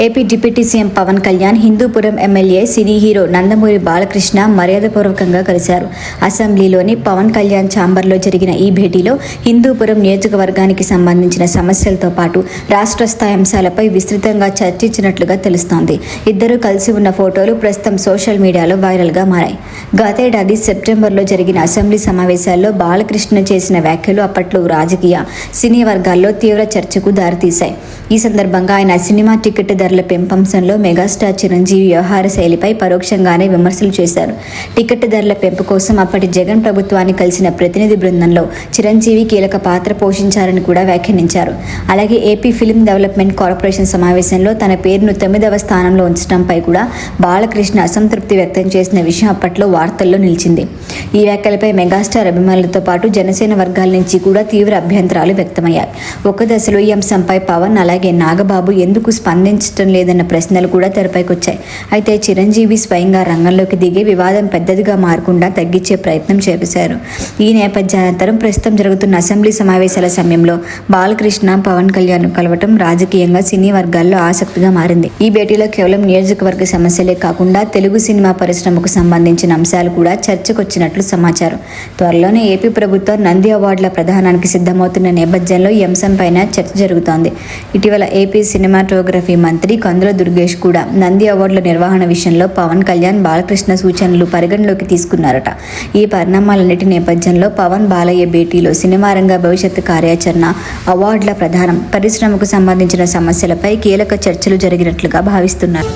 AP deputy CM Pawan Kalyan Hindupuram MLA cine hero Nandamuri Balakrishna మర్యాదపూర్వకంగా కలిశారు. అసెంబ్లీలోని పవన్ కళ్యాణ్ ఛాంబర్లో జరిగిన ఈ భేటీలో హిందూపురం నియోజకవర్గానికి సంబంధించిన సమస్యలతో పాటు రాష్ట్ర స్థాయి అంశాలపై విస్తృతంగా చర్చించినట్లుగా తెలుస్తోంది. ఇద్దరు కలిసి ఉన్న ఫోటోలు ప్రస్తుతం సోషల్ మీడియాలో వైరల్గా మారాయి. గతేడాది సెప్టెంబర్లో జరిగిన అసెంబ్లీ సమావేశాల్లో బాలకృష్ణ చేసిన వ్యాఖ్యలు అప్పట్లో రాజకీయ, సినీ వర్గాల్లో తీవ్ర చర్చకు దారితీశాయి. ఈ సందర్భంగా ఆయన సినిమా టికెట్ ధరల పెంపంశంలో మెగాస్టార్ చిరంజీవి వ్యవహార శైలిపై పరోక్షంగానే విమర్శలు చేశారు. టికెట్ ధరల పెంపు కోసం అప్పటి జగన్ ప్రభుత్వాన్ని కలిసిన ప్రతినిధి బృందంలో చిరంజీవి కీలక పాత్ర పోషించారని కూడా వ్యాఖ్యానించారు. అలాగే ఏపీ ఫిల్మ్ డెవలప్మెంట్ కార్పొరేషన్ సమావేశంలో తన పేరును 9వ స్థానంలో ఉంచడంపై కూడా బాలకృష్ణ అసంతృప్తి వ్యక్తం చేసిన విషయం అప్పట్లో వార్తల్లో నిలిచింది. ఈ వ్యాఖ్యలపై మెగాస్టార్ అభిమానులతో పాటు జనసేన వర్గాల నుంచి కూడా తీవ్ర అభ్యంతరాలు వ్యక్తమయ్యాయి. ఒక దశలో ఈ అంశంపై పవన్ అలాగే నాగబాబు ఎందుకు స్పందించడం లేదన్న ప్రశ్నలు కూడా తెరపైకొచ్చాయి. అయితే చిరంజీవి స్వయంగా రంగంలోకి దిగి వివాదం పెద్దదిగా మారకుండా తగ్గించే ప్రయత్నం చేశారు. ఈ నేపథ్యానంతరం ప్రస్తుతం జరుగుతున్న అసెంబ్లీ సమావేశాల సమయంలో బాలకృష్ణ పవన్ కళ్యాణ్ కలవటం రాజకీయంగా సినీ వర్గాల్లో ఆసక్తిగా మారింది. ఈ భేటీలో కేవలం నియోజకవర్గ సమస్యలే కాకుండా తెలుగు సినిమా పరిశ్రమకు సంబంధించిన అంశాలు కూడా చర్చకొచ్చినట్లు సమాచారం. త్వరలోనే ఏపీ ప్రభుత్వం నంది అవార్డుల ప్రదానానికి సిద్ధమవుతున్న నేపథ్యంలో ఈ అంశంపైన చర్చ జరుగుతోంది. ఇటీవల ఏపీ సినిమాటోగ్రఫీ మంత్రి కందుల దుర్గేష్ కూడా నంది అవార్డుల నిర్వహణ విషయంలో పవన్ కళ్యాణ్, బాలకృష్ణ సూచనలు పరిగణలోకి తీసుకున్నారట. ఈ పరిణామాలన్నిటి నేపథ్యంలో పవన్ బాలయ్య భేటీలో సినిమా రంగ భవిష్యత్తు కార్యాచరణ, అవార్డుల ప్రదానం, పరిశ్రమకు సంబంధించిన సమస్యలపై కీలక చర్చలు జరిగినట్లుగా భావిస్తున్నారు.